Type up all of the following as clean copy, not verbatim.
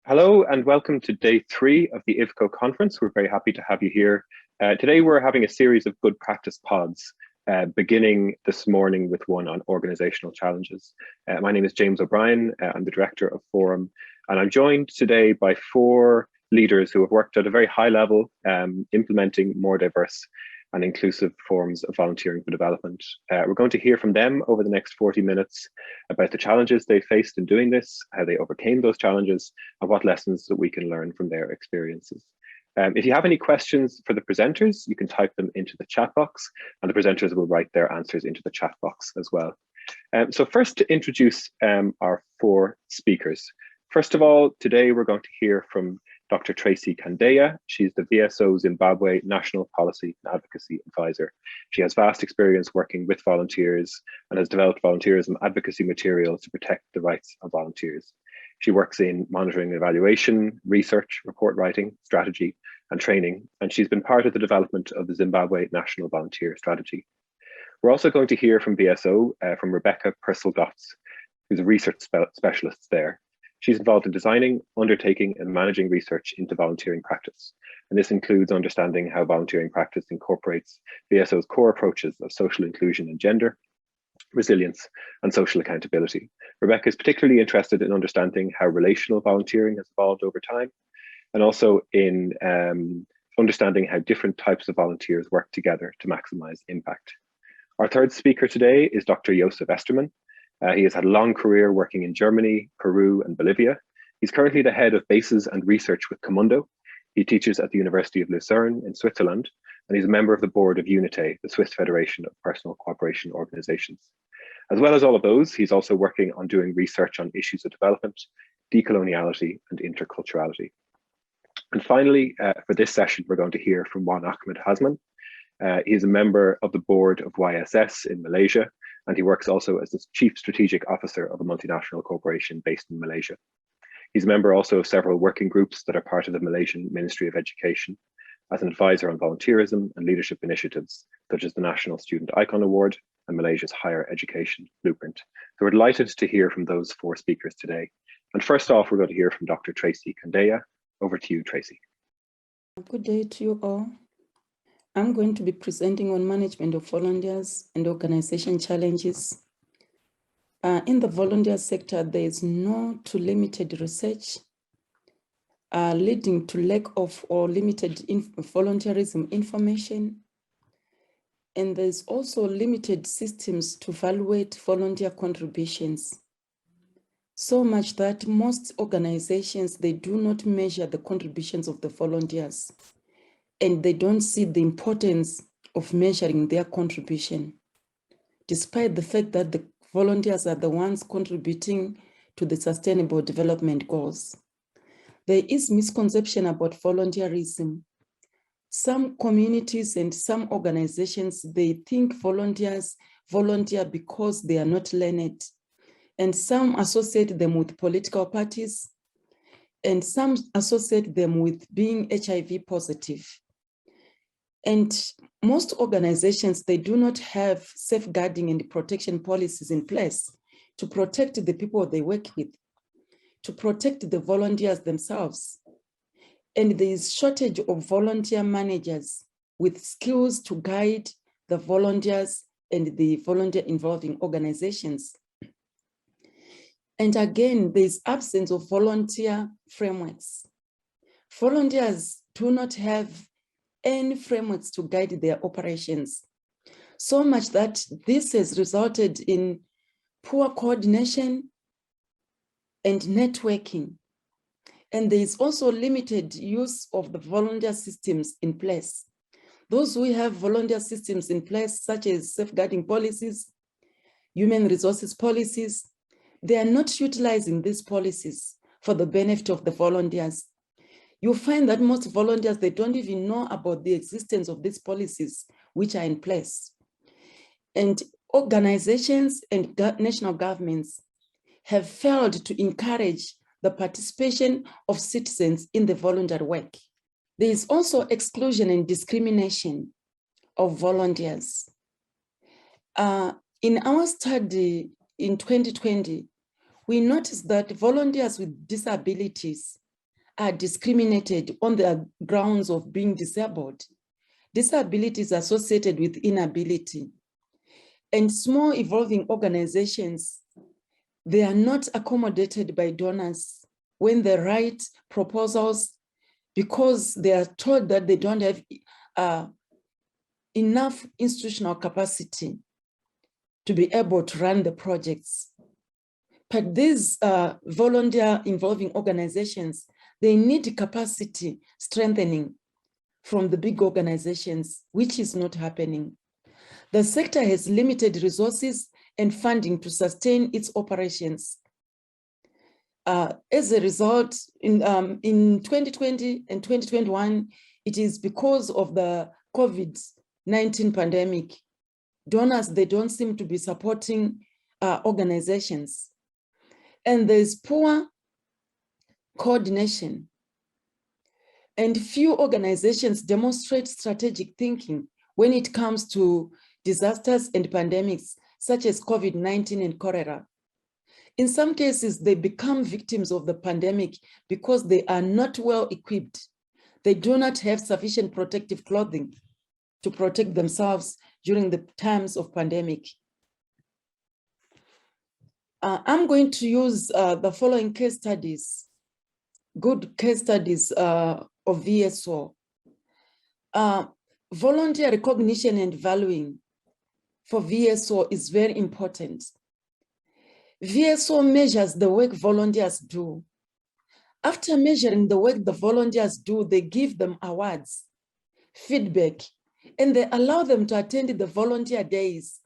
Hello and welcome to day 3 of the IVCO conference. We're very happy to have you here. Today we're having a series of good practice pods, beginning this morning with one on organizational challenges. My name is James O'Brien. I'm the director of Forum, and I'm joined today by 4 leaders who have worked at a very high level, implementing more diverse and inclusive forms of volunteering for development. We're going to hear from them over the next 40 minutes about the challenges they faced in doing this, how they overcame those challenges, and what lessons that we can learn from their experiences. If you have any questions for the presenters, you can type them into the chat box, and the presenters will write their answers into the chat box as well. So first, to introduce our 4 speakers. First of all, today we're going to hear from Dr. Tracy Kandeya. She's the VSO Zimbabwe National Policy and Advocacy Advisor. She has vast experience working with volunteers and has developed volunteerism advocacy materials to protect the rights of volunteers. She works in monitoring and evaluation, research, report writing, strategy, and training, and she's been part of the development of the Zimbabwe National Volunteer Strategy. We're also going to hear from VSO, from Rebecca Pursell-Gotz, who's a research specialist there. She's involved in designing, undertaking, and managing research into volunteering practice. And this includes understanding how volunteering practice incorporates VSO's core approaches of social inclusion and gender, resilience, and social accountability. Rebecca is particularly interested in understanding how relational volunteering has evolved over time, and also in understanding how different types of volunteers work together to maximize impact. Our third speaker today is Dr. Josef Estermann. He has had a long career working in Germany, Peru, and Bolivia. He's currently the head of bases and research with Comundo. He teaches at the University of Lucerne in Switzerland, and he's a member of the board of Unité, the Swiss Federation of Personal Cooperation Organizations. As well as all of those, he's also working on doing research on issues of development, decoloniality, and interculturality. And finally, for this session, we're going to hear from Ahmad Hazman. He's a member of the board of YSS in Malaysia, and he works also as the Chief Strategic Officer of a multinational corporation based in Malaysia. He's a member also of several working groups that are part of the Malaysian Ministry of Education, as an advisor on volunteerism and leadership initiatives, such as the National Student Icon Award and Malaysia's Higher Education Blueprint. So we're delighted to hear from those 4 speakers today. And first off, we're going to hear from Dr. Tracy Kandeya. Over to you, Tracy. Good day to you all. I'm going to be presenting on management of volunteers and organization challenges. In the volunteer sector, there is no to limited research, leading to lack of or limited volunteerism information. And there's also limited systems to evaluate volunteer contributions. So much that most organizations, they do not measure the contributions of the volunteers, and they don't see the importance of measuring their contribution, despite the fact that the volunteers are the ones contributing to the Sustainable Development Goals. There is misconception about volunteerism. Some communities and some organizations, they think volunteers volunteer because they are not learned, and some associate them with political parties, and some associate them with being HIV positive. And most organizations, they do not have safeguarding and protection policies in place to protect the people they work with, to protect the volunteers themselves. And there is shortage of volunteer managers with skills to guide the volunteers and the volunteer involving organizations. And again, there is absence of volunteer frameworks. Volunteers do not have any frameworks to guide their operations. So much that this has resulted in poor coordination and networking. And there is also limited use of the volunteer systems in place. Those who have volunteer systems in place, such as safeguarding policies, human resources policies, they are not utilizing these policies for the benefit of the volunteers. You find that most volunteers, they don't even know about the existence of these policies which are in place. And organizations and national governments have failed to encourage the participation of citizens in the volunteer work. There is also exclusion and discrimination of volunteers. In our study in 2020, we noticed that volunteers with disabilities are discriminated on the grounds of being disabled. Disability is associated with inability. And small evolving organizations, they are not accommodated by donors when they write proposals because they are told that they don't have enough institutional capacity to be able to run the projects. But these volunteer involving organizations, they need capacity strengthening from the big organizations, which is not happening. The sector has limited resources and funding to sustain its operations. As a result, in 2020 and 2021, it is because of the COVID-19 pandemic, donors, they don't seem to be supporting organizations. And there's poor coordination. And few organizations demonstrate strategic thinking when it comes to disasters and pandemics, such as COVID-19 and cholera. In some cases, they become victims of the pandemic because they are not well equipped. They do not have sufficient protective clothing to protect themselves during the times of pandemic. I'm going to use the following case studies, good case studies of VSO. Volunteer recognition and valuing for VSO is very important. VSO measures the work volunteers do. After measuring the work the volunteers do, they give them awards, feedback, and they allow them to attend the volunteer days.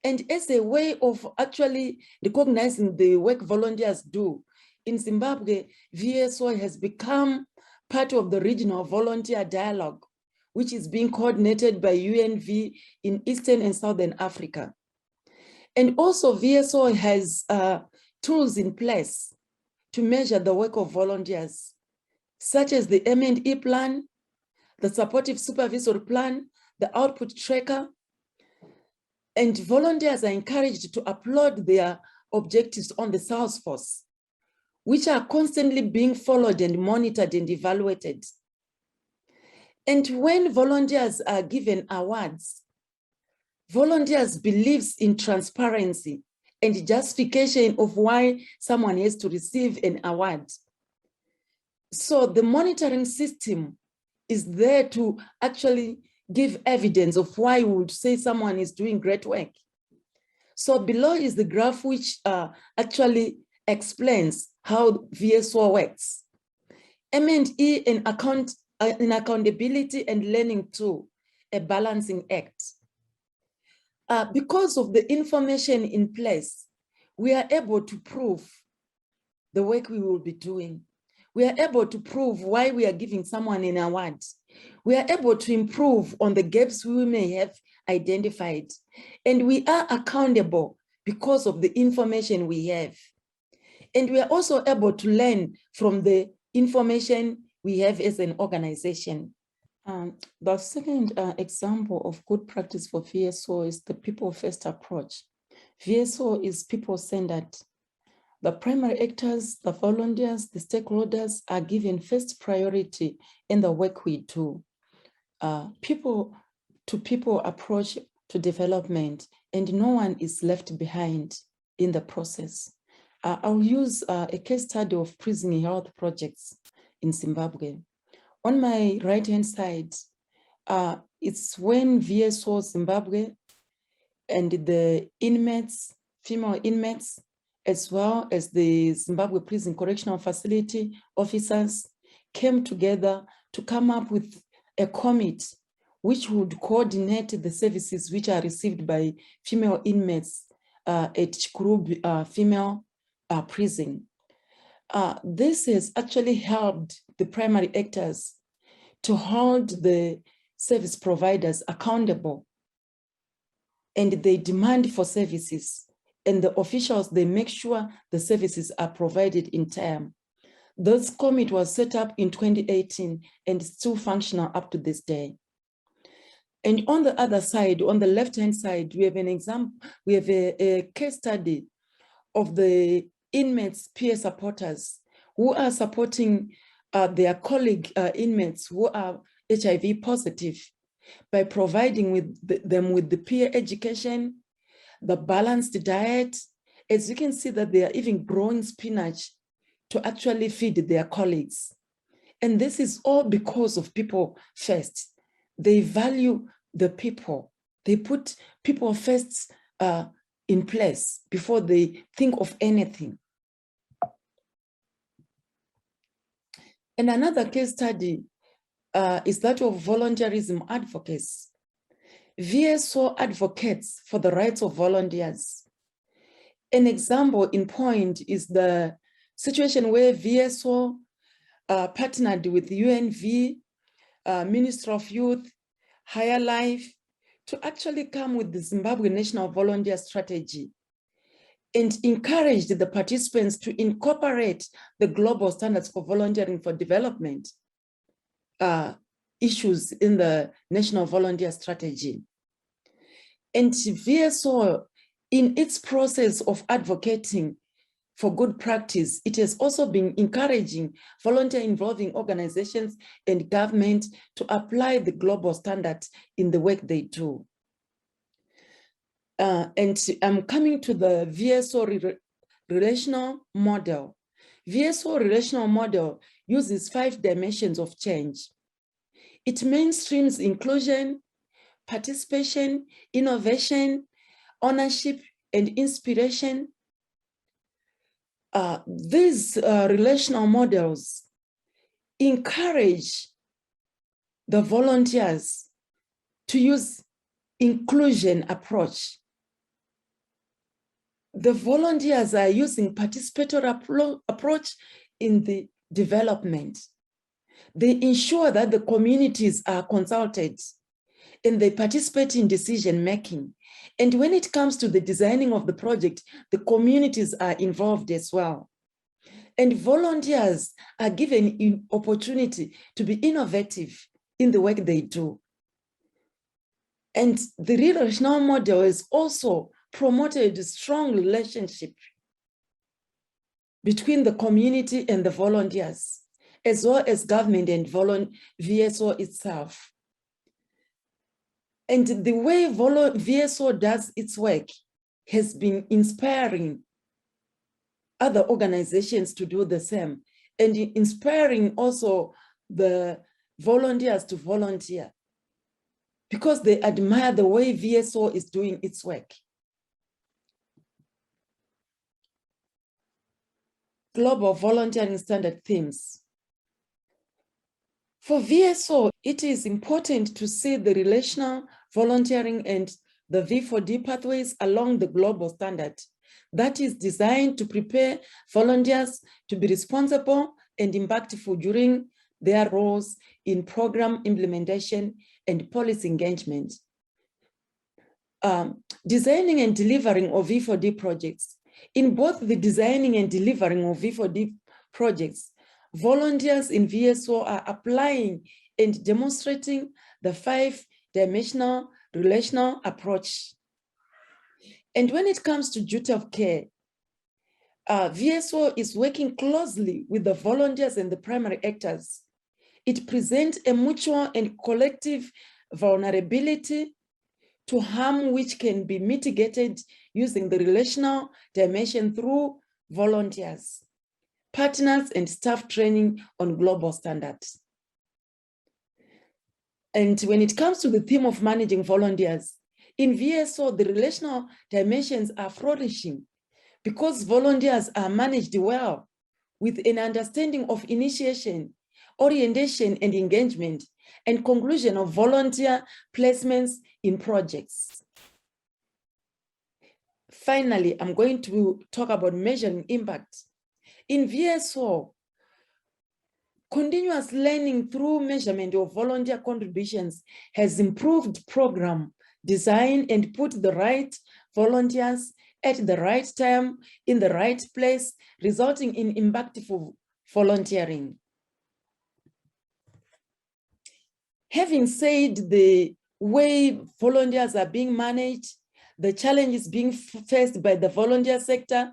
And as a way of actually recognizing the work volunteers do, in Zimbabwe, VSO has become part of the regional volunteer dialogue, which is being coordinated by UNV in Eastern and Southern Africa. And also VSO has tools in place to measure the work of volunteers, such as the M&E plan, the supportive supervisory plan, the output tracker. And volunteers are encouraged to upload their objectives on the Salesforce, which are constantly being followed and monitored and evaluated. And when volunteers are given awards, volunteers believes in transparency and justification of why someone has to receive an award. So the monitoring system is there to actually give evidence of why we would say someone is doing great work. So below is the graph which actually explains how VSO works. M&E in accountability and learning tool, a balancing act. Because of the information in place, we are able to prove the work we will be doing. We are able to prove why we are giving someone an award. We are able to improve on the gaps we may have identified. And we are accountable because of the information we have. And we are also able to learn from the information we have as an organization. The second example of good practice for VSO is the people-first approach. VSO is people-centered. The primary actors, the volunteers, the stakeholders are given first priority in the work we do. People-to-people approach to development, and no one is left behind in the process. I'll use a case study of prison health projects in Zimbabwe. On my right-hand side, it's when VSO Zimbabwe and the inmates, female inmates, as well as the Zimbabwe Prison Correctional Facility officers came together to come up with a committee which would coordinate the services which are received by female inmates at Chikuru female prison. This has actually helped the primary actors to hold the service providers accountable, and they demand for services, and the officials, they make sure the services are provided in time. This committee was set up in 2018 and still functional up to this day. And on the other side, on the left-hand side, we have an example, we have a case study of the inmates, peer supporters, who are supporting their colleague inmates who are HIV positive by providing them with the peer education, the balanced diet. As you can see that they are even growing spinach to actually feed their colleagues. And this is all because of people first. They value the people. They put people first in place before they think of anything. And another case study is that of volunteerism advocates. VSO advocates for the rights of volunteers. An example in point is the situation where VSO partnered with UNV, Ministry of Youth, Higher Life, to actually come with the Zimbabwe National Volunteer Strategy and encouraged the participants to incorporate the global standards for volunteering for development issues in the National Volunteer Strategy. And VSO, in its process of advocating for good practice, it has also been encouraging volunteer involving organizations and government to apply the global standards in the work they do. And I'm coming to the VSO relational model. VSO relational model uses 5 dimensions of change. It mainstreams inclusion, participation, innovation, ownership, and inspiration. These relational models encourage the volunteers to use inclusion approach. The volunteers are using participatory approach in the development. They ensure that the communities are consulted and they participate in decision making. And when it comes to the designing of the project, the communities are involved as well. And volunteers are given an opportunity to be innovative in the work they do. And the relational model is also promoted a strong relationship between the community and the volunteers, as well as government and VSO itself. And the way VSO does its work has been inspiring other organizations to do the same, and inspiring also the volunteers to volunteer because they admire the way VSO is doing its work. Global volunteering standard themes. For VSO, it is important to see the relational volunteering and the V4D pathways along the global standard that is designed to prepare volunteers to be responsible and impactful during their roles in program implementation and policy engagement. Designing and delivering of V4D projects. In both the designing and delivering of V4D projects, volunteers in VSO are applying and demonstrating the 5-dimensional relational approach. And when it comes to duty of care, VSO is working closely with the volunteers and the primary actors. It presents a mutual and collective vulnerability to harm which can be mitigated using the relational dimension through volunteers, partners, and staff training on global standards. And when it comes to the theme of managing volunteers, in VSO, the relational dimensions are flourishing because volunteers are managed well with an understanding of initiation, orientation and engagement, and conclusion of volunteer placements in projects. Finally, I'm going to talk about measuring impact. In VSO, continuous learning through measurement of volunteer contributions has improved program design and put the right volunteers at the right time in the right place, resulting in impactful volunteering. Having said the way volunteers are being managed, the challenges being faced by the volunteer sector,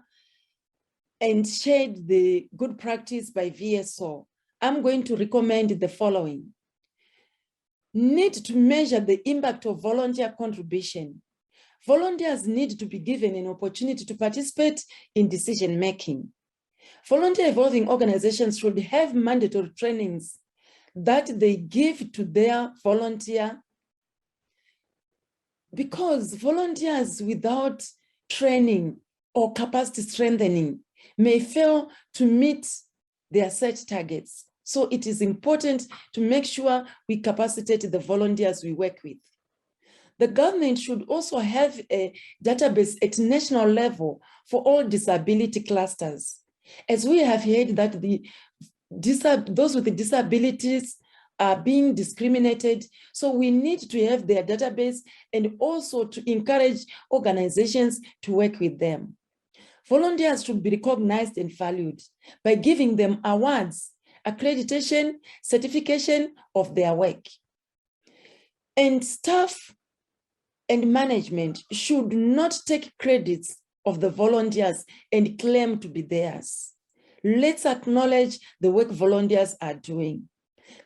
and shared the good practice by VSO, I'm going to recommend the following. Need to measure the impact of volunteer contribution. Volunteers need to be given an opportunity to participate in decision-making. Volunteer evolving organizations should have mandatory trainings that they give to their volunteer, because volunteers without training or capacity strengthening may fail to meet their set targets. So it is important to make sure we capacitate the volunteers we work with. The government should also have a database at national level for all disability clusters. As we have heard that those with the disabilities are being discriminated, so we need to have their database and also to encourage organizations to work with them. Volunteers should be recognized and valued by giving them awards, accreditation, certification of their work. And staff and management should not take credits of the volunteers and claim to be theirs. Let's acknowledge the work volunteers are doing.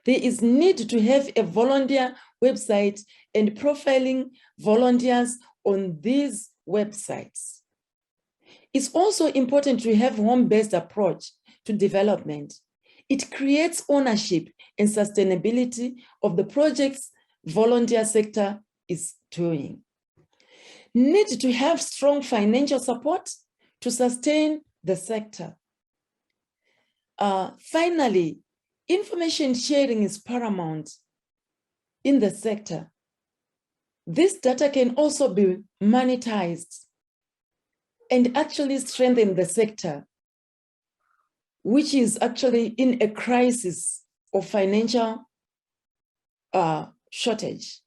There is need to have a volunteer website and profiling volunteers on these websites. It's also important to have home-based approach to development. It creates ownership and sustainability of the projects volunteer sector is doing. Need to have strong financial support to sustain the sector. Finally, information sharing is paramount in the sector. This data can also be monetized and actually strengthen the sector, which is actually in a crisis of financial shortage.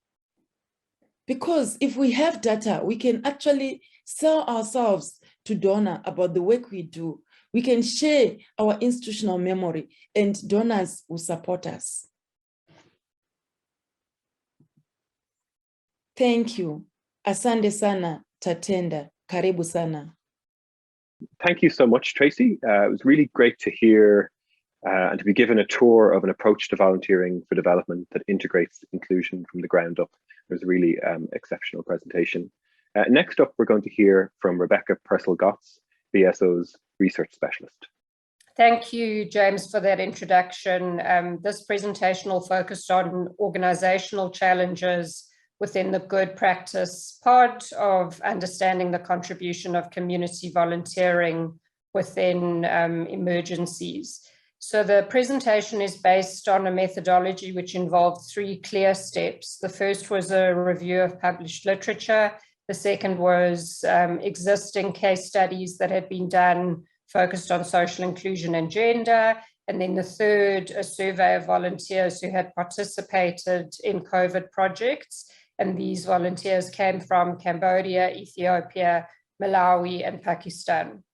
Because if we have data, we can actually sell ourselves to donors about the work we do. We can share our institutional memory and donors will support us. Thank you. Asante sana, Tatenda. Karibu sana. Thank you so much, Tracy. It was really great to hear and to be given a tour of an approach to volunteering for development that integrates inclusion from the ground up. It was a really exceptional presentation. Next up, we're going to hear from Rebecca Pursell-Gotz, BSO's research specialist. Thank you, James, for that introduction. This presentation will focus on organizational challenges within the good practice part of understanding the contribution of community volunteering within emergencies. So the presentation is based on a methodology which involved 3 clear steps. The first was a review of published literature. The second was existing case studies that had been done focused on social inclusion and gender. And then the third, a survey of volunteers who had participated in COVID projects. And these volunteers came from Cambodia, Ethiopia, Malawi, and Pakistan.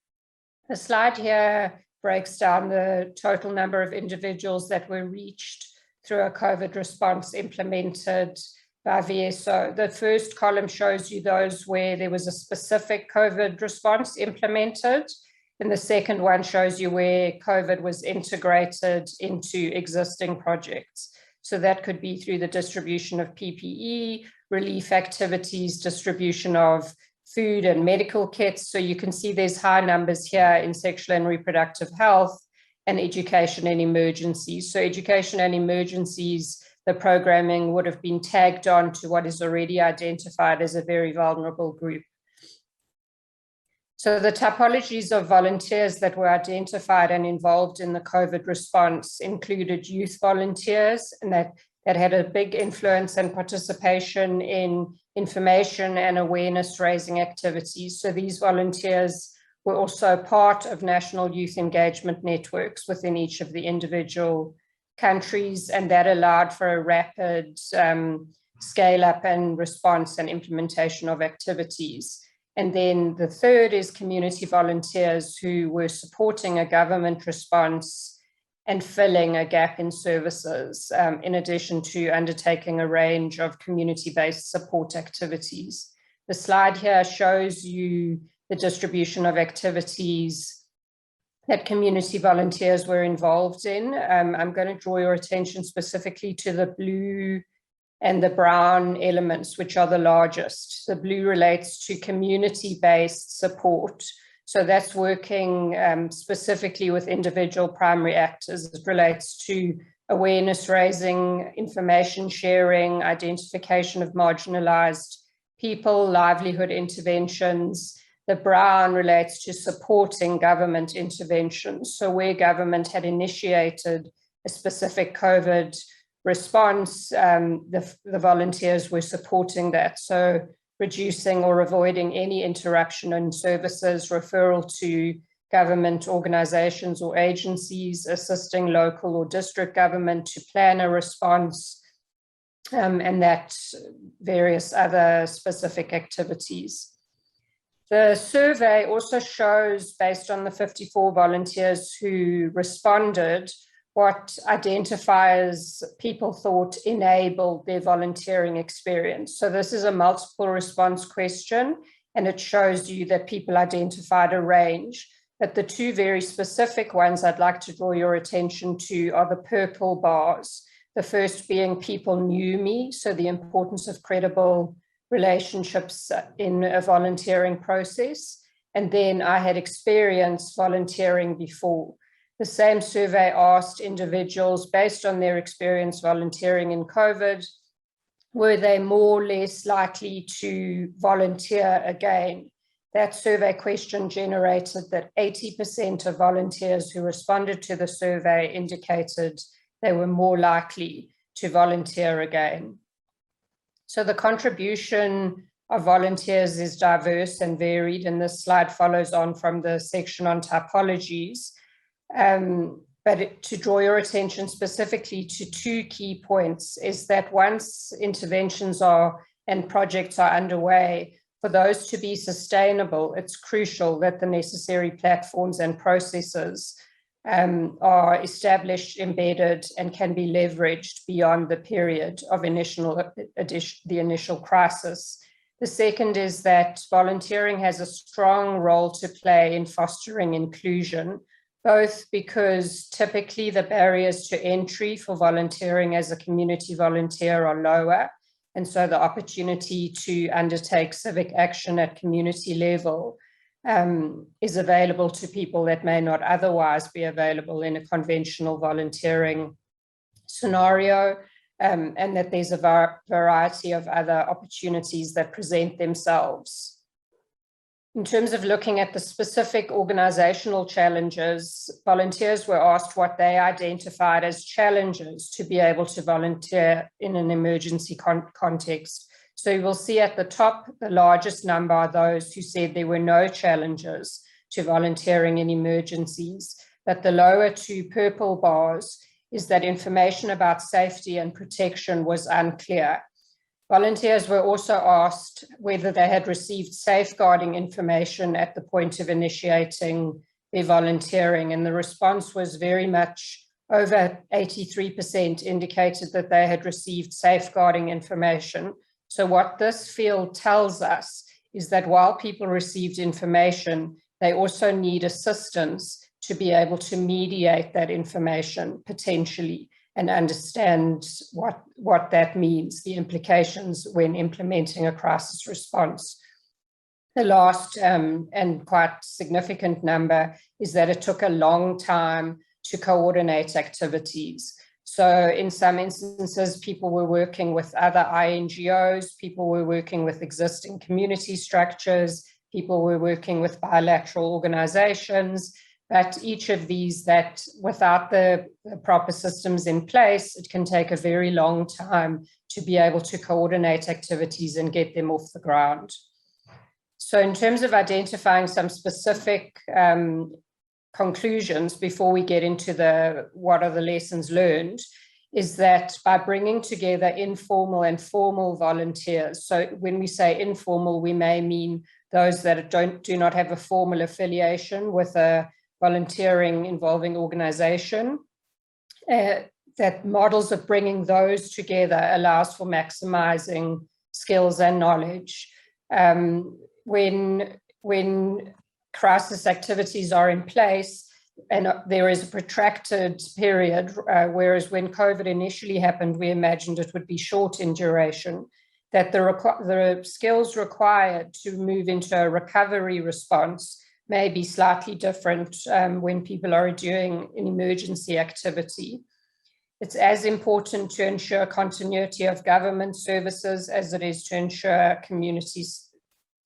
The slide here breaks down the total number of individuals that were reached through a COVID response implemented by VSO. The first column shows you those where there was a specific COVID response implemented. And the second one shows you where COVID was integrated into existing projects. So that could be through the distribution of PPE, relief activities, distribution of food and medical kits. So you can see there's high numbers here in sexual and reproductive health and education and emergencies. So education and emergencies, the programming would have been tagged on to what is already identified as a very vulnerable group. So the typologies of volunteers that were identified and involved in the COVID response included youth volunteers, and that had a big influence and participation in information and awareness raising activities. So these volunteers were also part of national youth engagement networks within each of the individual countries, and that allowed for a rapid scale up and response and implementation of activities. And then the third is community volunteers who were supporting a government response and filling a gap in services, in addition to undertaking a range of community-based support activities. The slide here shows you the distribution of activities that community volunteers were involved in. I'm going to draw your attention specifically to the blue and the brown elements, which are the largest. The blue relates to community-based support. So that's working specifically with individual primary actors. It relates to awareness raising, information sharing, identification of marginalized people, livelihood interventions. The brown relates to supporting government interventions. So where government had initiated a specific COVID response, the volunteers were supporting that. So reducing or avoiding any interruption in services, referral to government organizations or agencies, assisting local or district government to plan a response, and that various other specific activities. The survey also shows, based on the 54 volunteers who responded, what identifiers people thought enabled their volunteering experience. So this is a multiple response question, and it shows you that people identified a range. But the two very specific ones I'd like to draw your attention to are the purple bars. The first being people knew me, so the importance of credible relationships in a volunteering process. And then I had experienced volunteering before. The same survey asked individuals, based on their experience volunteering in COVID, were they more or less likely to volunteer again? That survey question generated that 80% of volunteers who responded to the survey indicated they were more likely to volunteer again. So the contribution of volunteers is diverse and varied, and this slide follows on from the section on typologies. But to draw your attention specifically to two key points is that once interventions and projects are underway, for those to be sustainable, it's crucial that the necessary platforms and processes are established, embedded, and can be leveraged beyond the period of the initial crisis. The second is that volunteering has a strong role to play in fostering inclusion, both because typically the barriers to entry for volunteering as a community volunteer are lower, and so the opportunity to undertake civic action at community level is available to people that may not otherwise be available in a conventional volunteering scenario, and that there's a variety of other opportunities that present themselves. In terms of looking at the specific organizational challenges, volunteers were asked what they identified as challenges to be able to volunteer in an emergency context. So you will see at the top, the largest number are those who said there were no challenges to volunteering in emergencies, but the lower two purple bars is that information about safety and protection was unclear. Volunteers were also asked whether they had received safeguarding information at the point of initiating their volunteering, and the response was very much over 83% indicated that they had received safeguarding information. So what this field tells us is that while people received information, they also need assistance to be able to mediate that information potentially and understand what that means, the implications when implementing a crisis response. The last and quite significant number is that it took a long time to coordinate activities. So in some instances, people were working with other INGOs, people were working with existing community structures, people were working with bilateral organizations, but each of these that without the proper systems in place, it can take a very long time to be able to coordinate activities and get them off the ground. So in terms of identifying some specific conclusions before we get into what are the lessons learned, is that by bringing together informal and formal volunteers, so when we say informal, we may mean those that do not have a formal affiliation with a volunteering involving organization, that models of bringing those together allows for maximizing skills and knowledge. When crisis activities are in place, and there is a protracted period, whereas when COVID initially happened, we imagined it would be short in duration, that the skills required to move into a recovery response may be slightly different when people are doing an emergency activity. It's as important to ensure continuity of government services as it is to ensure community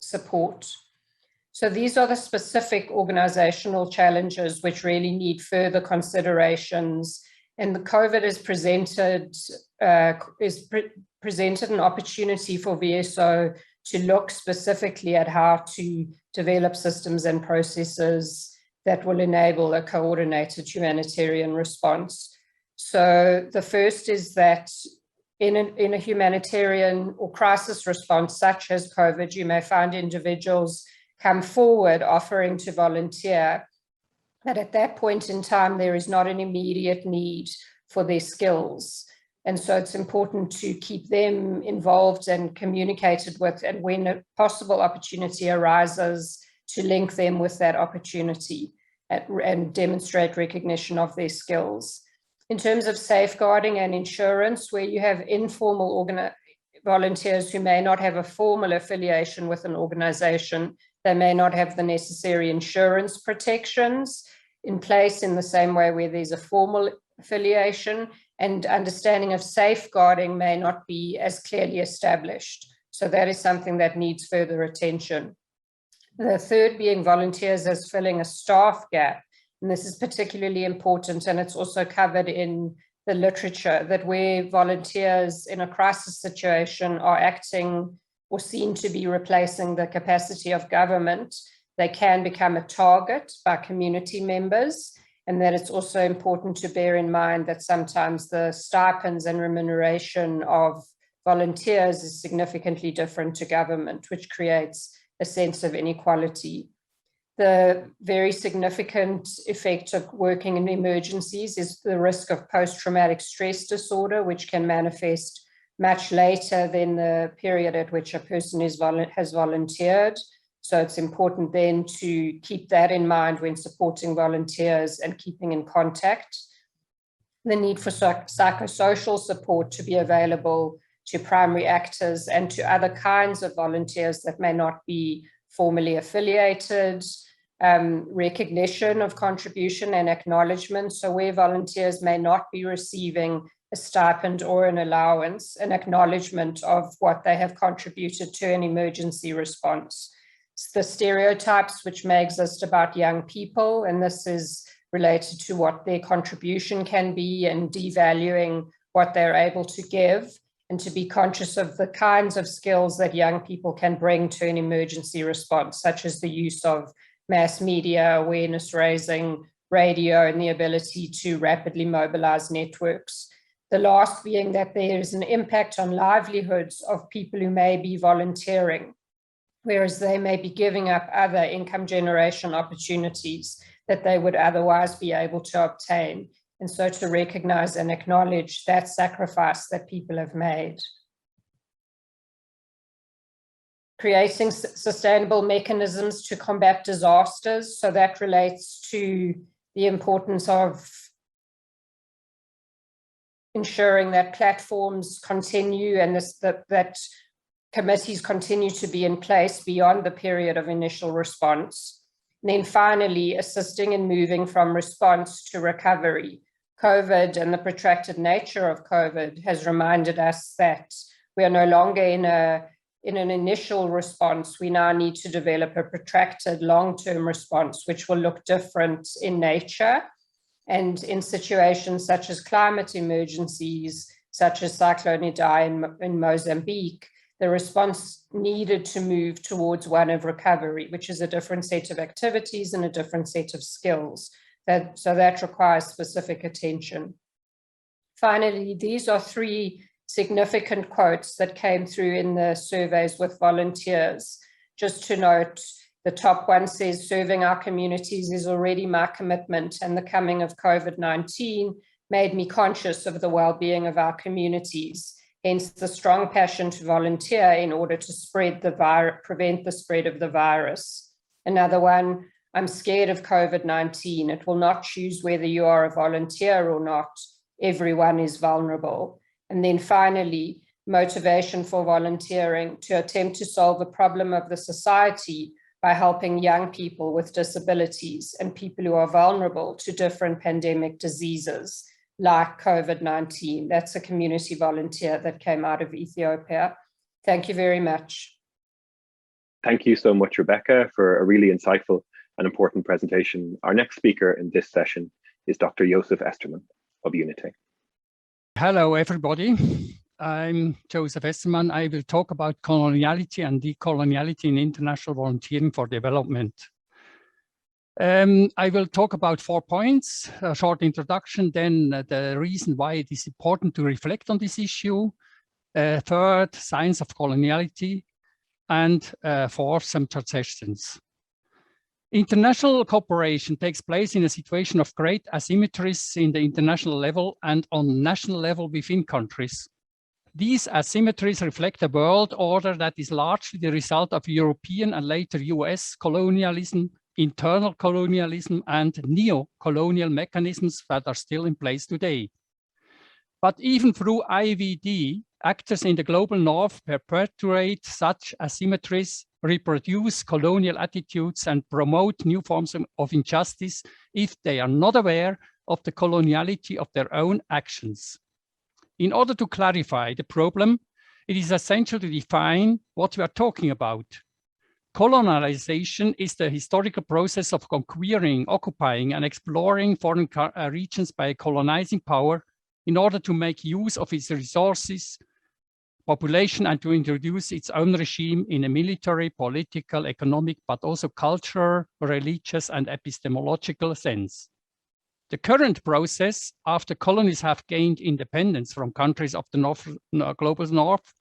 support. So these are the specific organizational challenges which really need further considerations. And the COVID is presented an opportunity for VSO to look specifically at how to develop systems and processes that will enable a coordinated humanitarian response. So the first is that in a humanitarian or crisis response, such as COVID, you may find individuals come forward offering to volunteer, but at that point in time, there is not an immediate need for their skills. And so it's important to keep them involved and communicated with, and when a possible opportunity arises, to link them with that opportunity and demonstrate recognition of their skills. In terms of safeguarding and insurance, where you have informal volunteers who may not have a formal affiliation with an organization, they may not have the necessary insurance protections in place in the same way where there's a formal affiliation, and understanding of safeguarding may not be as clearly established. So that is something that needs further attention. The third being volunteers as filling a staff gap. And this is particularly important, and it's also covered in the literature, that where volunteers in a crisis situation are acting or seen to be replacing the capacity of government, they can become a target by community members, and that it's also important to bear in mind that sometimes the stipends and remuneration of volunteers is significantly different to government, which creates a sense of inequality. The very significant effect of working in emergencies is the risk of post-traumatic stress disorder, which can manifest much later than the period at which a person has volunteered. So it's important then to keep that in mind when supporting volunteers and keeping in contact. The need for psychosocial support to be available to primary actors and to other kinds of volunteers that may not be formally affiliated, recognition of contribution and acknowledgement. So where volunteers may not be receiving a stipend or an allowance, an acknowledgement of what they have contributed to an emergency response. It's the stereotypes which may exist about young people, and this is related to what their contribution can be and devaluing what they're able to give, and to be conscious of the kinds of skills that young people can bring to an emergency response, such as the use of mass media, awareness raising, radio, and the ability to rapidly mobilize networks. The last being that there is an impact on livelihoods of people who may be volunteering, whereas they may be giving up other income generation opportunities that they would otherwise be able to obtain. And so to recognize and acknowledge that sacrifice that people have made. Creating sustainable mechanisms to combat disasters. So that relates to the importance of ensuring that platforms continue and that committees continue to be in place beyond the period of initial response. And then finally, assisting in moving from response to recovery. COVID and the protracted nature of COVID has reminded us that we are no longer in an initial response. We now need to develop a protracted long-term response, which will look different in nature. And in situations such as climate emergencies, such as Cyclone Idai in Mozambique, the response needed to move towards one of recovery, which is a different set of activities and a different set of skills. So that requires specific attention. Finally, these are three significant quotes that came through in the surveys with volunteers. Just to note, the top one says, "Serving our communities is already my commitment, and the coming of COVID-19 made me conscious of the well-being of our communities. Hence the strong passion to volunteer in order to prevent the spread of the virus." Another one, I'm scared of COVID-19. It will not choose whether you are a volunteer or not. Everyone is vulnerable. And then finally, motivation for volunteering to attempt to solve the problem of the society by helping young people with disabilities and people who are vulnerable to different pandemic diseases like COVID-19. That's a community volunteer that came out of Ethiopia. Thank you very much. Thank you so much, Rebecca, for a really insightful and important presentation. Our next speaker in this session is Dr. Josef Estermann of Unité. Hello, everybody. I'm Josef Estermann. I will talk about coloniality and decoloniality in international volunteering for development. I will talk about 4 points, a short introduction, then the reason why it is important to reflect on this issue, third, science of coloniality, and fourth, some suggestions. International cooperation takes place in a situation of great asymmetries in the international level and on national level within countries. These asymmetries reflect a world order that is largely the result of European and later US colonialism, internal colonialism, and neo-colonial mechanisms that are still in place today. But even through IVD, actors in the global north perpetuate such asymmetries, reproduce colonial attitudes, and promote new forms of injustice if they are not aware of the coloniality of their own actions. In order to clarify the problem, it is essential to define what we are talking about. Colonization is the historical process of conquering, occupying, and exploring foreign regions by colonizing power in order to make use of its resources, population, and to introduce its own regime in a military, political, economic, but also cultural, religious, and epistemological sense. The current process, after colonies have gained independence from countries of the global north,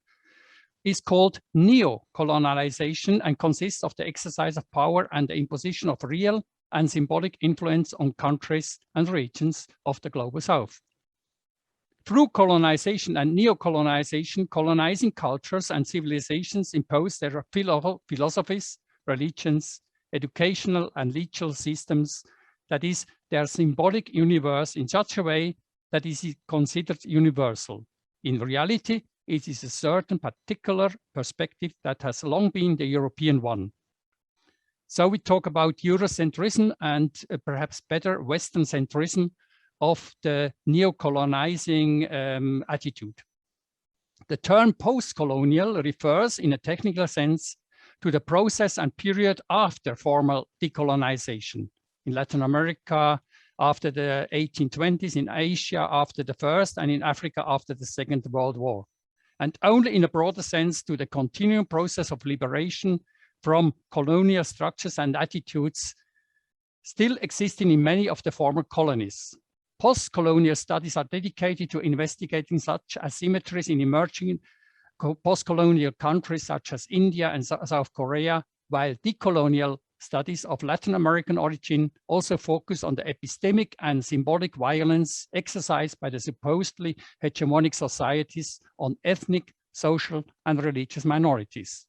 is called neo-colonialization and consists of the exercise of power and the imposition of real and symbolic influence on countries and regions of the global south. Through colonization and neo-colonization, colonizing cultures and civilizations impose their philosophies, religions, educational and legal systems, that is, their symbolic universe in such a way that it is considered universal. In reality, it is a certain particular perspective that has long been the European one. So we talk about Eurocentrism and perhaps better Western centrism of the neo-colonizing attitude. The term post-colonial refers in a technical sense to the process and period after formal decolonization. In Latin America, after the 1820s, in Asia, after the First, and in Africa, after the Second World War. And only in a broader sense to the continuing process of liberation from colonial structures and attitudes still existing in many of the former colonies. Post-colonial studies are dedicated to investigating such asymmetries in emerging post-colonial countries such as India and South Korea, while decolonial studies of Latin American origin also focus on the epistemic and symbolic violence exercised by the supposedly hegemonic societies on ethnic, social, and religious minorities.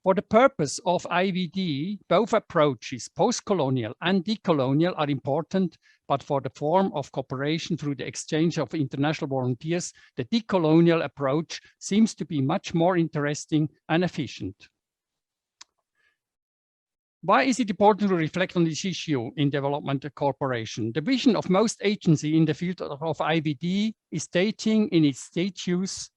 For the purpose of IVD, both approaches, post-colonial and decolonial, are important, but for the form of cooperation through the exchange of international volunteers, the decolonial approach seems to be much more interesting and efficient. Why is it important to reflect on this issue in development cooperation? The vision of most agencies in the field of IVD is stating in its status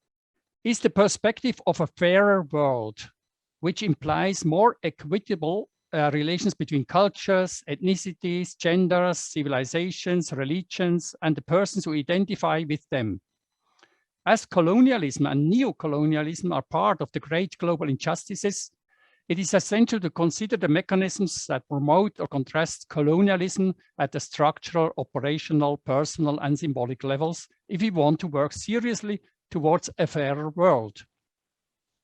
is the perspective of a fairer world, which implies more equitable relations between cultures, ethnicities, genders, civilizations, religions, and the persons who identify with them. As colonialism and neo-colonialism are part of the great global injustices, it is essential to consider the mechanisms that promote or contrast colonialism at the structural, operational, personal, and symbolic levels if we want to work seriously towards a fairer world.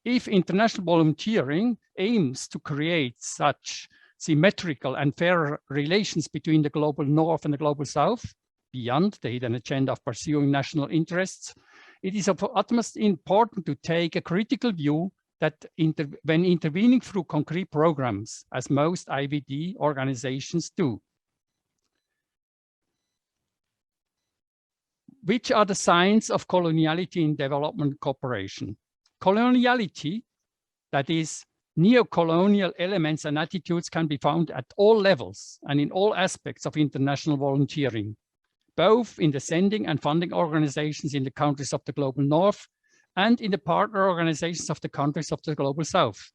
If international volunteering aims to create such symmetrical and fair relations between the global north and the global south, beyond the hidden agenda of pursuing national interests, it is of utmost importance to take a critical view that when intervening through concrete programs, as most IVD organizations do. Which are the signs of coloniality in development cooperation? Coloniality, that is, neo-colonial elements and attitudes, can be found at all levels and in all aspects of international volunteering, both in the sending and funding organizations in the countries of the Global North and in the partner organizations of the countries of the Global South.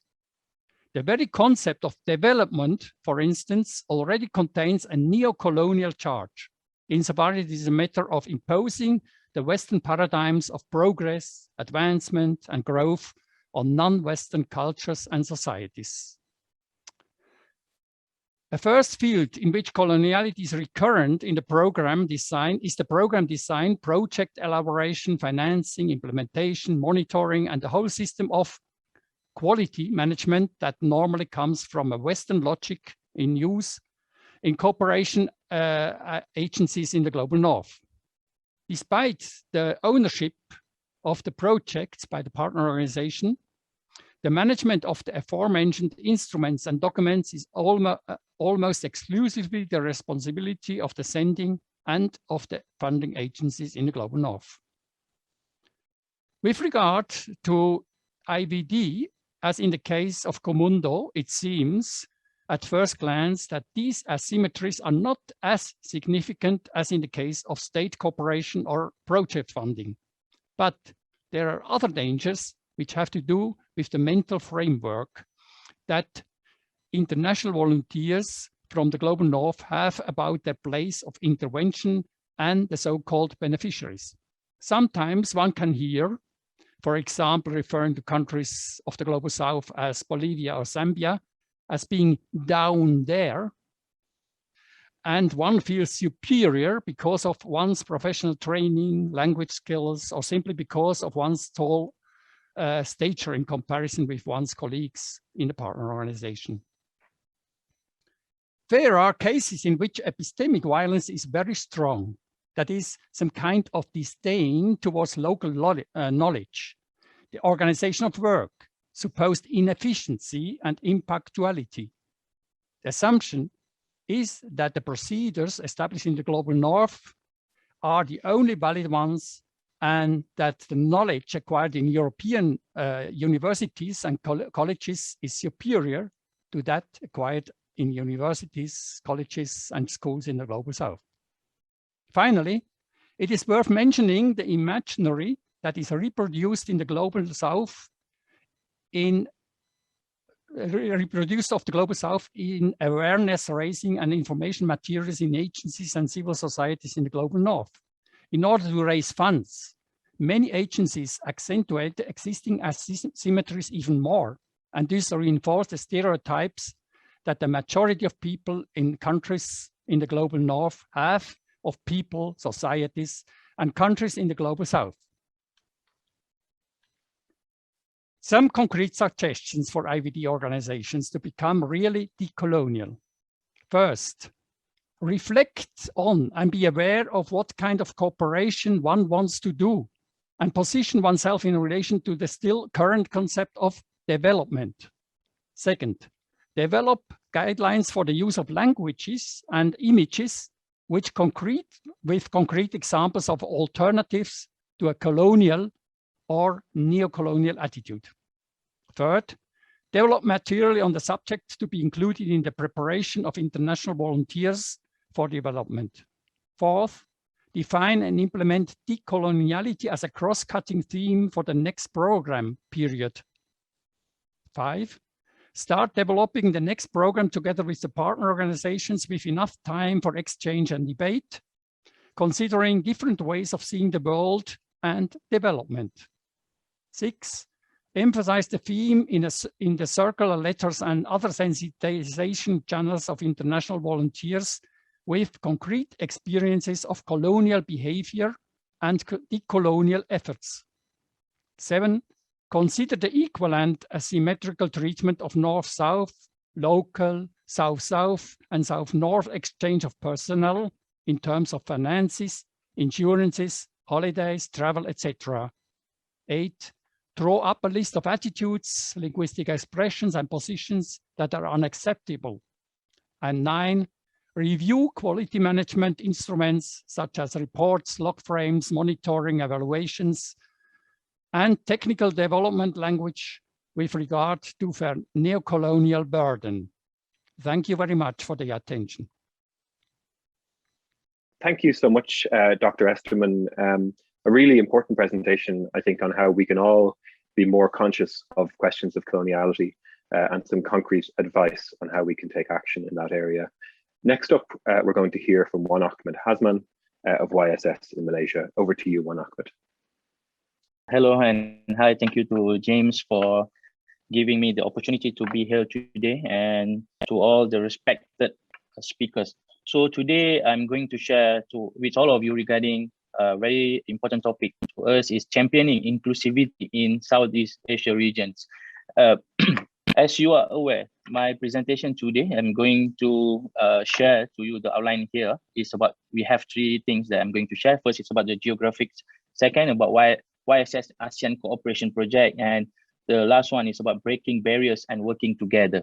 The very concept of development, for instance, already contains a neo-colonial charge, insofar as it is a matter of imposing the Western paradigms of progress, advancement, and growth on non-Western cultures and societies. A first field in which coloniality is recurrent in the program design is the program design, project elaboration, financing, implementation, monitoring, and the whole system of quality management that normally comes from a Western logic in use in cooperation agencies in the Global North. Despite the ownership of the projects by the partner organization, the management of the aforementioned instruments and documents is almost exclusively the responsibility of the sending and of the funding agencies in the Global North. With regard to IVD, as in the case of Comundo, it seems at first glance that these asymmetries are not as significant as in the case of state cooperation or project funding. But there are other dangers which have to do with the mental framework that international volunteers from the Global North have about their place of intervention and the so-called beneficiaries. Sometimes one can hear, for example, referring to countries of the Global South as Bolivia or Zambia, as being down there, and one feels superior because of one's professional training, language skills, or simply because of one's tall stature in comparison with one's colleagues in the partner organization. There are cases in which epistemic violence is very strong, that is, some kind of disdain towards local knowledge, the organization of work, supposed inefficiency and impactuality. The assumption is that the procedures established in the Global North are the only valid ones, and that the knowledge acquired in European universities and colleges is superior to that acquired in universities, colleges, and schools in the Global South. Finally, it is worth mentioning the imaginary that is reproduced in the Global South in awareness raising and information materials in agencies and civil societies in the Global North. In order to raise funds, many agencies accentuate the existing asymmetries even more, and thus reinforce the stereotypes that the majority of people in countries in the Global North have of people, societies, and countries in the Global South. Some concrete suggestions for IVD organizations to become really decolonial. First, reflect on and be aware of what kind of cooperation one wants to do and position oneself in relation to the still current concept of development. Second, develop guidelines for the use of languages and images with concrete examples of alternatives to a colonial or neo-colonial attitude. Third, develop material on the subject to be included in the preparation of international volunteers for development. Fourth, define and implement decoloniality as a cross-cutting theme for the next program period. 5, start developing the next program together with the partner organizations with enough time for exchange and debate, considering different ways of seeing the world and development. 6, emphasize the theme in the circular letters and other sensitization channels of international volunteers with concrete experiences of colonial behavior and decolonial efforts. 7, consider the equal and asymmetrical treatment of North-South, local, South-South, and South-North exchange of personnel in terms of finances, insurances, holidays, travel, etc. 8, draw up a list of attitudes, linguistic expressions, and positions that are unacceptable. And 9, review quality management instruments such as reports, log frames, monitoring, evaluations, and technical development language with regard to their neo-colonial burden. Thank you very much for the attention. Thank you so much, Dr. Estermann. A really important presentation, I think, on how we can all be more conscious of questions of coloniality and some concrete advice on how we can take action in that area. Next up, we're going to hear from Wan Ahmad Hazman of YSS in Malaysia. Over to you, Wan Ahmad. Hello and hi, thank you to James for giving me the opportunity to be here today, and to all the respected speakers. So today I'm going to share with all of you regarding a very important topic to us is championing inclusivity in Southeast Asia regions. As you are aware, my presentation today, I'm going to share to you the outline here is about, we have 3 things that I'm going to share. First, it's about the geographics. Second, about YSS ASEAN Cooperation Project. And the last one is about breaking barriers and working together.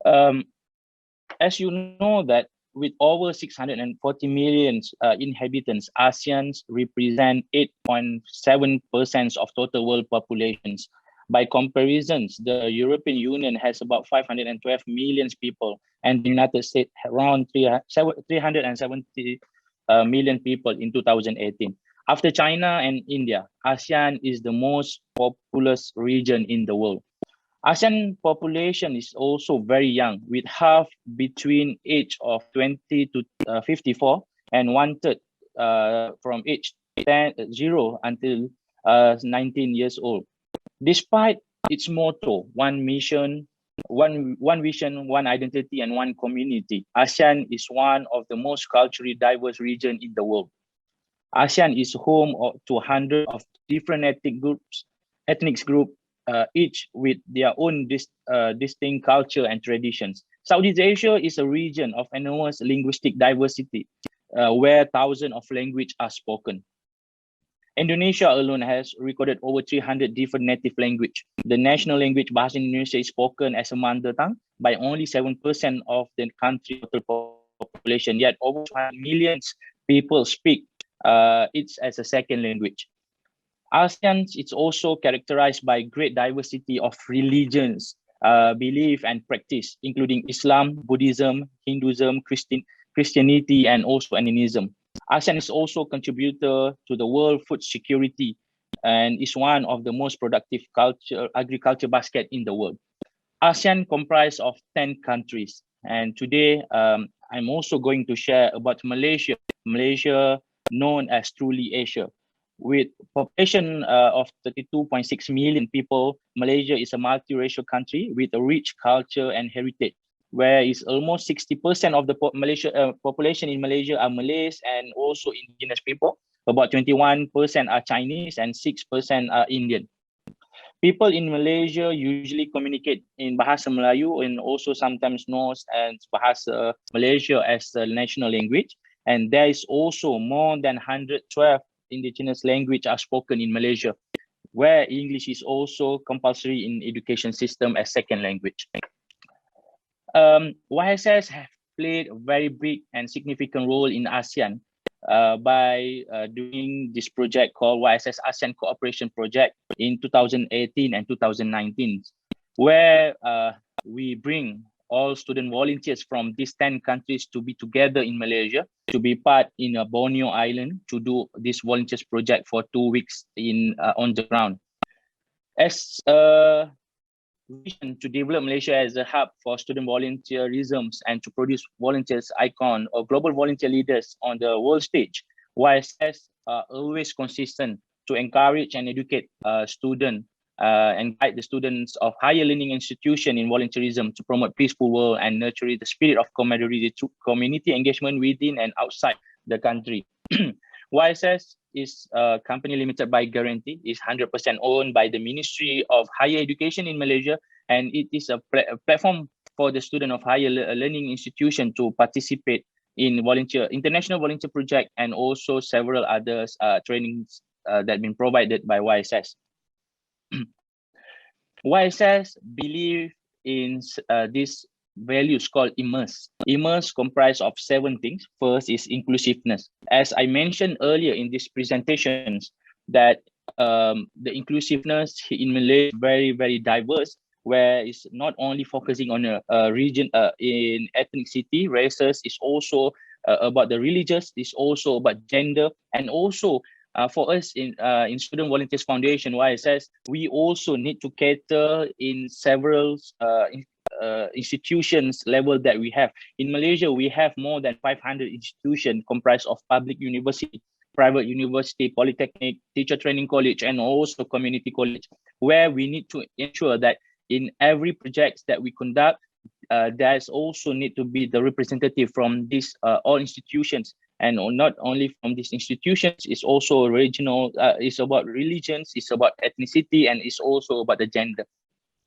As you know that with over 640 million inhabitants, ASEAN represent 8.7% of total world populations. By comparisons, the European Union has about 512 million people, and the United States around 370 million people in 2018. After China and India, ASEAN is the most populous region in the world. ASEAN population is also very young, with half between age of 20 to 54 and 1/3 from age 0 until 19 years old. Despite its motto, one mission, one vision, one identity, and one community, ASEAN is one of the most culturally diverse regions in the world. ASEAN is home to hundreds of different ethnic groups, each with their own distinct culture and traditions. Southeast Asia is a region of enormous linguistic diversity, where thousands of languages are spoken. Indonesia alone has recorded over 300 different native languages. The national language Bahasa Indonesia is spoken as a mother tongue by only 7% of the country's total population, yet over 1 million people speak it as a second language. ASEAN is also characterized by great diversity of religions, belief and practice, including Islam, Buddhism, Hinduism, Christianity, and also animism. ASEAN is also a contributor to the world food security and is one of the most productive agriculture basket in the world. ASEAN comprises of 10 countries, and today I'm also going to share about Malaysia. Malaysia, known as truly Asia. With population of 32.6 million people, Malaysia is a multiracial country with a rich culture and heritage, where is almost 60% of the population in Malaysia are Malays and also indigenous people. About 21% are Chinese and 6% are Indian. People in Malaysia usually communicate in Bahasa Melayu and also sometimes known as Bahasa Malaysia as the national language. And there is also more than 112 indigenous languages are spoken in Malaysia, where English is also compulsory in education system as second language. YSS have played a very big and significant role in ASEAN by doing this project called YSS ASEAN Cooperation Project in 2018 and 2019, where we bring all student volunteers from these 10 countries to be together in Malaysia, to be part in a Borneo Island to do this volunteers project for 2 weeks on the ground. As a vision to develop Malaysia as a hub for student volunteerism and to produce volunteers icon or global volunteer leaders on the world stage, YSS are always consistent to encourage and educate students and guide the students of higher learning institution in volunteerism to promote peaceful world and nurture the spirit of camaraderie through community engagement within and outside the country. YSS is a company limited by guarantee, is 100% owned by the Ministry of Higher Education in Malaysia, and it is a platform for the student of higher learning institution to participate in international volunteer project and also several others trainings that been provided by YSS. YSS believe in these values called immerse. Immerse comprise of 7 things. First is inclusiveness. As I mentioned earlier in these presentations, that the inclusiveness in Malay is very, very diverse, where it's not only focusing on a region in ethnicity, races, it's also about the religious, it's also about gender, and also for us in Student Volunteers Foundation, YSS, we also need to cater in several institutions level that we have. In Malaysia, we have more than 500 institutions comprised of public university, private university, polytechnic, teacher training college, and also community college, where we need to ensure that in every project that we conduct, there's also need to be the representative from these all institutions, and not only from these institutions, it's also regional, it's about religions, it's about ethnicity, and it's also about the gender.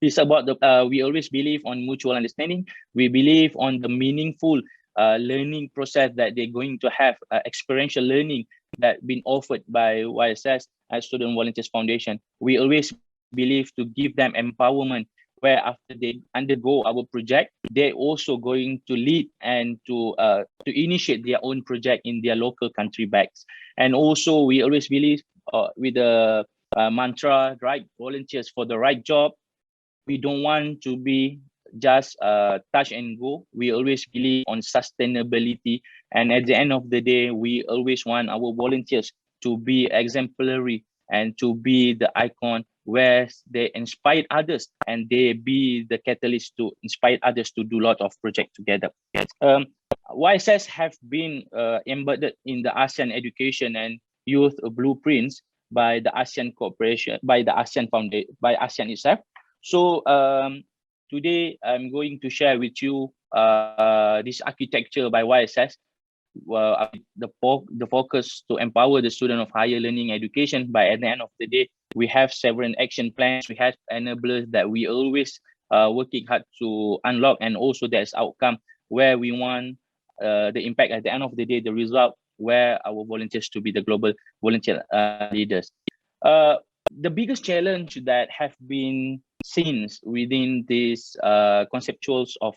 It's about the, we always believe on mutual understanding. We believe on the meaningful learning process that they're going to have, experiential learning that been offered by YSS as Student Volunteers Foundation. We always believe to give them empowerment, where after they undergo our project, they're also going to lead and to initiate their own project in their local country backs. And also we always believe with the mantra, right volunteers for the right job. We don't want to be just touch and go. We always believe on sustainability. And at the end of the day, we always want our volunteers to be exemplary and to be the icon where they inspire others and they be the catalyst to inspire others to do a lot of projects together. YSS have been embedded in the ASEAN education and youth blueprints by the ASEAN Cooperation, by the ASEAN Foundation, by ASEAN itself. So today I'm going to share with you this architecture by YSS, the focus to empower the student of higher learning education. By at the end of the day, we have several action plans, we have enablers that we always working hard to unlock, and also there's outcome where we want the impact at the end of the day, the result where our volunteers to be the global volunteer leaders. The biggest challenge that have been seen within these conceptuals of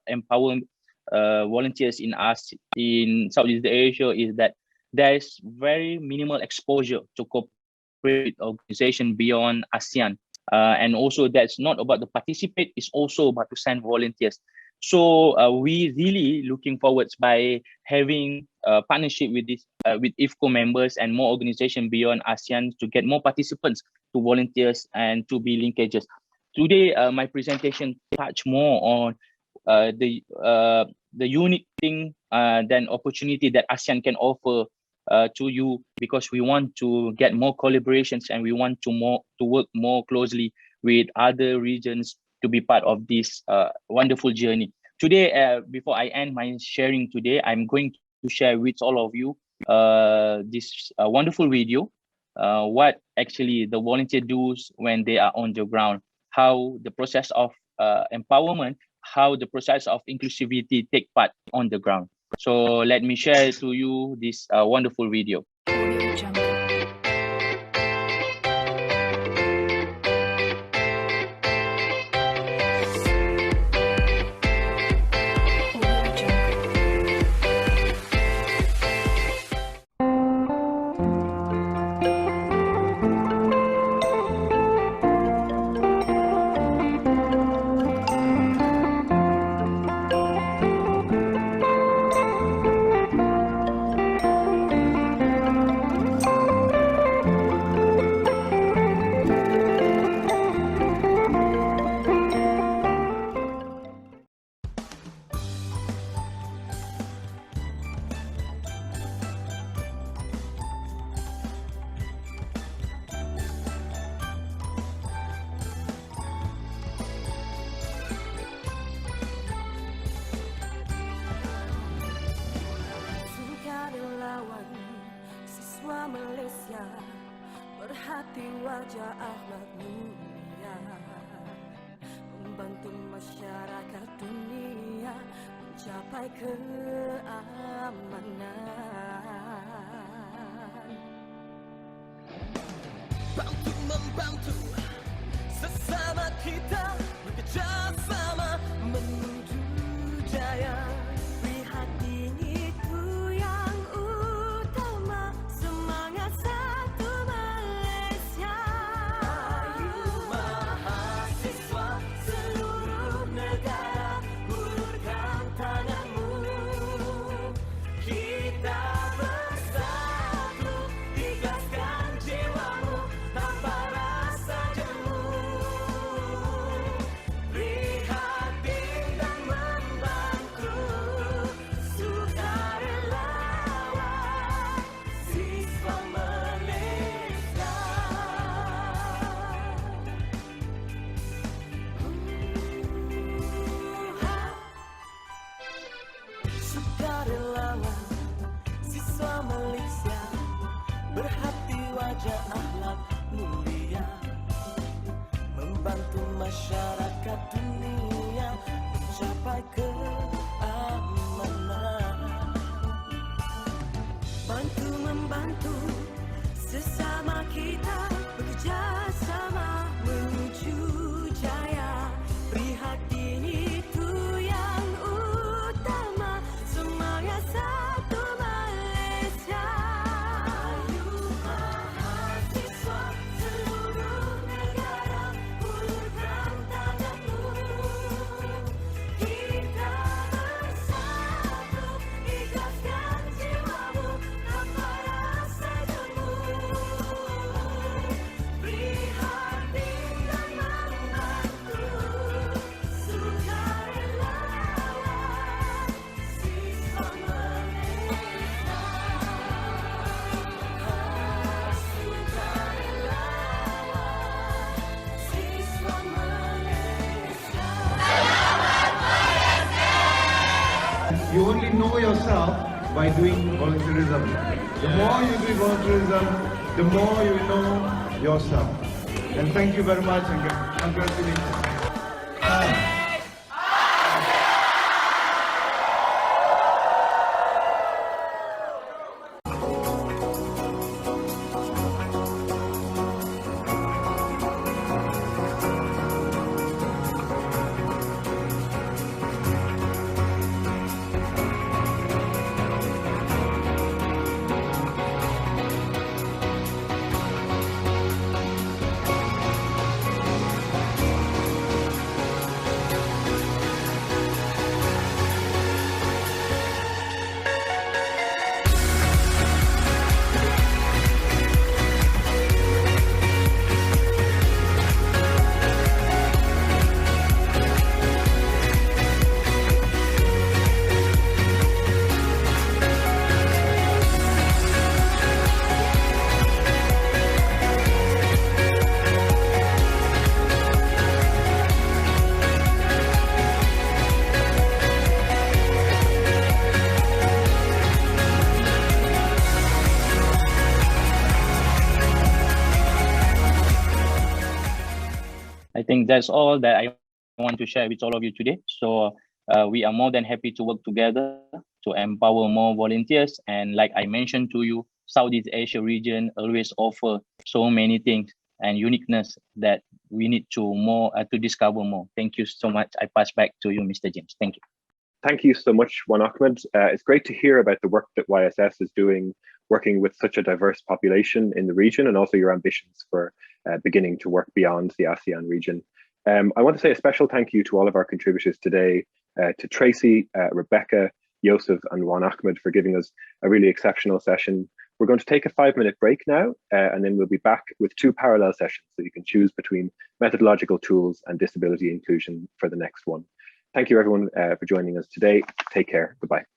empowering volunteers in Southeast Asia is that there is very minimal exposure to corporate organization beyond ASEAN, and also that's not about the participate, it's also about to send volunteers. So we really looking forward by having a partnership with this with IVCO members and more organizations beyond ASEAN to get more participants to volunteers and to be linkages. Today, my presentation touch more on the unique thing than opportunity that ASEAN can offer to you, because we want to get more collaborations and we want to work more closely with other regions to be part of this wonderful journey. Today, before I end my sharing today, I'm going to share with all of you this wonderful video, what actually the volunteer does when they are on the ground, how the process of empowerment, how the process of inclusivity take part on the ground. So let me share to you this wonderful video. Sukarelawan, siswa Malaysia, berhati wajah Ahmad mulia, membantu masyarakat dunia mencapai keamanan. kita bekerja sama menuju jaya. Prihatin itu yang utama, semangat satu Malaysia. Ayo mahasiswa seluruh negara, hulurkan tanganmu. Kita bersatu, ikhlaskan jiwamu tanpa rasa jemu. Prihatin dan membantu, sukarelawan siswa Malaysia. Sukarelawan siswa Malaysia, berhati wajah akhlak mulia, membantu masyarakat dunia mencapai keamanan. Bantu membantu sesama kita, bekerja sama menuju jaya. Prihatin itu yang utama, semangat satu Malaysia. Ayo mahasiswa seluruh negara, hulurkan tanganmu. Kita bersatu, ikhlaskan jiwamu tanpa rasa jemu. Prihatin dan membantu, sukarelawan siswa Malaysia. Sukarelawan siswa Malaysia. You only know yourself by doing volunteerism. The more you do volunteerism, the more you know yourself. And thank you very much and congratulations. I think that's all that I want to share with all of you today. So we are more than happy to work together to empower more volunteers. And like I mentioned to you, Southeast Asia region always offer so many things and uniqueness that we need to discover more. Thank you so much. I pass back to you, Mr. James. Thank you. Thank you so much, Wan Ahmad. It's great to hear about the work that YSS is doing, working with such a diverse population in the region, and also your ambitions for beginning to work beyond the ASEAN region. I want to say a special thank you to all of our contributors today, to Tracy, Rebecca, Josef, and Wan Ahmad for giving us a really exceptional session. We're going to take a 5-minute break now, and then we'll be back with 2 parallel sessions, so you can choose between methodological tools and disability inclusion for the next one. Thank you, everyone, for joining us today. Take care. Goodbye.